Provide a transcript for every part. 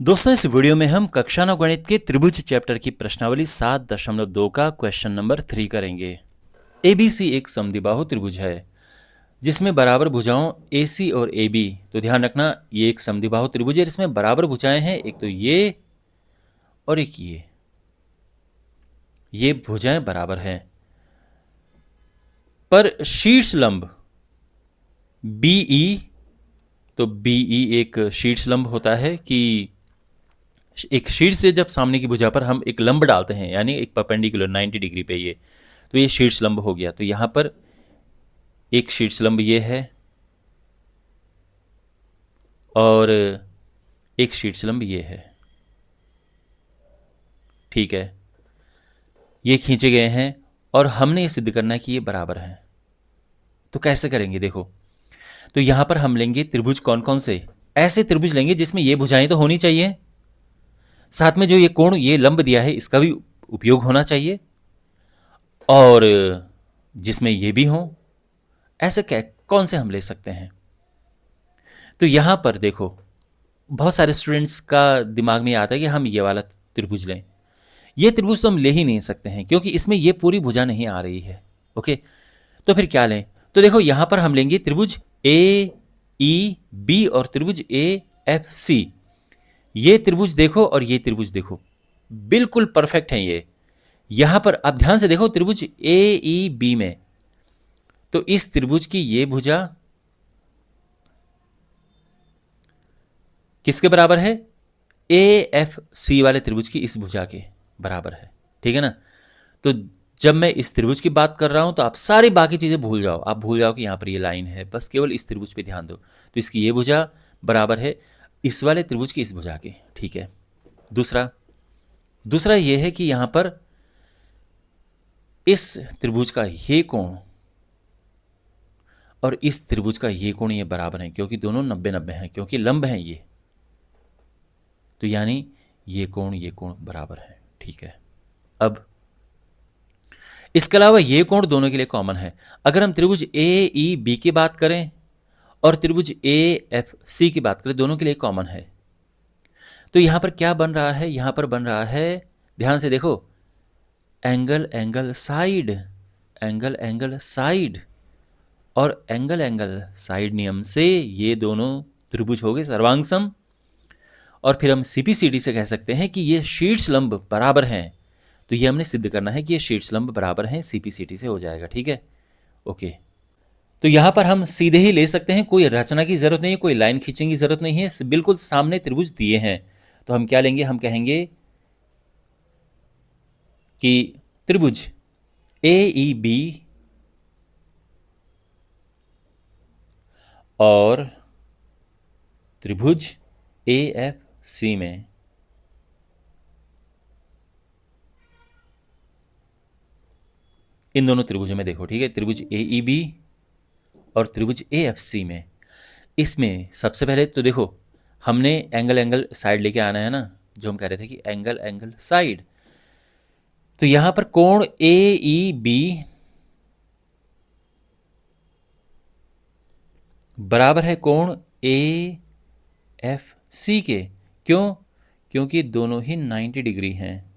दोस्तों, इस वीडियो में हम कक्षा 9 गणित के त्रिभुज चैप्टर की प्रश्नावली 7.2 का क्वेश्चन नंबर 3 करेंगे। एबीसी एक समद्विबाहु त्रिभुज है जिसमें बराबर भुजाओं एसी और एबी। तो ध्यान रखना, ये एक समद्विबाहु त्रिभुज है जिसमें बराबर भुजाएं हैं, एक तो ये और एक ये भुजाएं बराबर हैं। पर शीर्ष लंब बीई, तो बीई एक शीर्ष लंब होता है कि एक शीर्ष से जब सामने की भुजा पर हम एक लंब डालते हैं, यानी एक परपेंडिकुलर 90 डिग्री पे, ये तो ये शीर्ष लंब हो गया। तो यहां पर एक शीर्ष लंब ये है और एक शीर्ष लंब ये है। ठीक है, ये खींचे गए हैं और हमने ये सिद्ध करना है कि ये बराबर हैं। तो कैसे करेंगे देखो, तो यहां पर हम लेंगे त्रिभुज कौन कौन से, ऐसे त्रिभुज लेंगे जिसमें ये भुजाएं तो होनी चाहिए, साथ में जो ये कोण, ये लंब दिया है, इसका भी उपयोग होना चाहिए, और जिसमें ये भी हो। ऐसे कौन से हम ले सकते हैं? तो यहां पर देखो, बहुत सारे स्टूडेंट्स का दिमाग में आता है कि हम ये वाला त्रिभुज लें। ये त्रिभुज तो हम ले ही नहीं सकते हैं क्योंकि इसमें ये पूरी भुजा नहीं आ रही है। ओके, तो फिर क्या लें? तो देखो, यहां पर हम लेंगे त्रिभुज ए ई बी और त्रिभुज ए एफ सी। ये त्रिभुज देखो और ये त्रिभुज देखो, बिल्कुल परफेक्ट है ये। यहां पर आप ध्यान से देखो, त्रिभुज ए ई बी में, तो इस त्रिभुज की ये भुजा किसके बराबर है? ए एफ सी वाले त्रिभुज की इस भुजा के बराबर है। ठीक है ना? तो जब मैं इस त्रिभुज की बात कर रहा हूं तो आप सारी बाकी चीजें भूल जाओ। आप भूल जाओ कि यहां पर ये लाइन है, बस केवल इस त्रिभुज पे ध्यान दो। तो इसकी ये भुजा बराबर है इस वाले त्रिभुज की इस भुजा के। ठीक है, दूसरा ये है कि यहां पर इस त्रिभुज का ये कोण और इस त्रिभुज का ये कोण ये बराबर है, क्योंकि दोनों 90-90 हैं, क्योंकि लंब हैं ये। तो यानी ये कोण बराबर है। ठीक है, अब इसके अलावा ये कोण दोनों के लिए कॉमन है। अगर हम त्रिभुज ए ई बी की बात करें और त्रिभुज ए एफ सी की बात करें, दोनों के लिए कॉमन है। तो यहां पर क्या बन रहा है? यहां पर बन रहा है, ध्यान से देखो, angle angle side, angle angle side, और एंगल एंगल साइड नियम से ये दोनों त्रिभुज हो गए सर्वांग सम। और फिर हम सीपीसीडी से कह सकते हैं कि ये शीर्ष लंब बराबर हैं। तो ये हमने सिद्ध करना है कि ये शीर्ष लंब बराबर हैं, सीपीसीडी से हो जाएगा। ठीक है, ओके। तो यहां पर हम सीधे ही ले सकते हैं, कोई रचना की जरूरत नहीं है, कोई लाइन खींचने की जरूरत नहीं है, बिल्कुल सामने त्रिभुज दिए हैं। तो हम क्या लेंगे? हम कहेंगे कि त्रिभुज ए ई बी और त्रिभुज ए एफ सी में इन दोनों त्रिभुजों में देखो, ठीक है, त्रिभुज ए ई बी और त्रिभुज ए एफ सी में, इसमें सबसे पहले तो देखो, हमने एंगल एंगल साइड लेके आना है ना, जो हम कह रहे थे कि एंगल एंगल साइड। तो यहां पर कोण ए ई बी बराबर है कोण ए एफ सी के। क्यों? क्योंकि दोनों ही 90 डिग्री हैं।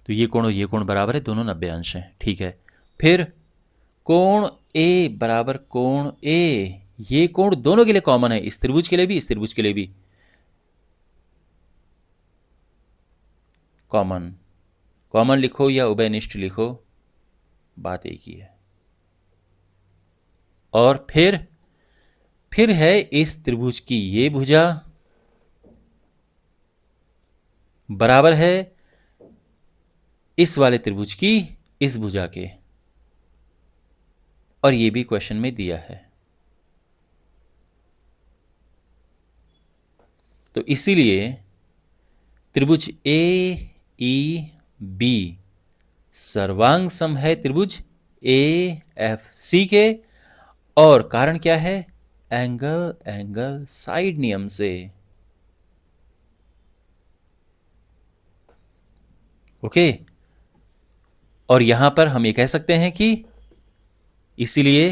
तो ये कोण और ये कोण बराबर है, दोनों 90 अंश हैं। ठीक है, फिर कोण ए बराबर कोण ए, ये कोण दोनों के लिए कॉमन है, इस त्रिभुज के लिए भी, इस त्रिभुज के लिए भी कॉमन। कॉमन लिखो या उभयनिष्ठ लिखो, बात एक ही है। और फिर है इस त्रिभुज की ये भुजा बराबर है इस वाले त्रिभुज की इस भुजा के, और ये भी क्वेश्चन में दिया है। तो इसीलिए त्रिभुज ए ई बी सर्वांग सम है त्रिभुज ए एफ सी के। और कारण क्या है? एंगल एंगल साइड नियम से। ओके, और यहां पर हम ये कह सकते हैं कि इसीलिए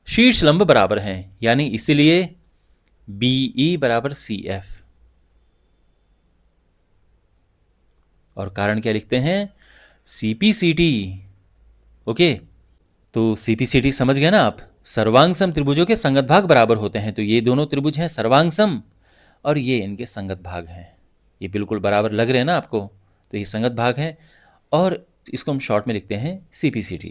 शीर्ष लंब बराबर हैं, यानी इसीलिए BE बराबर CF। और कारण क्या लिखते हैं? CPCT। ओके, तो CPCT समझ गए ना आप? सर्वांग सम त्रिभुजों के संगत भाग बराबर होते हैं। तो ये दोनों त्रिभुज हैं सर्वांग सम और ये इनके संगत भाग हैं। ये बिल्कुल बराबर लग रहे हैं ना आपको? तो ये संगत भाग हैं और इसको हम शॉर्ट में लिखते हैं CPCT।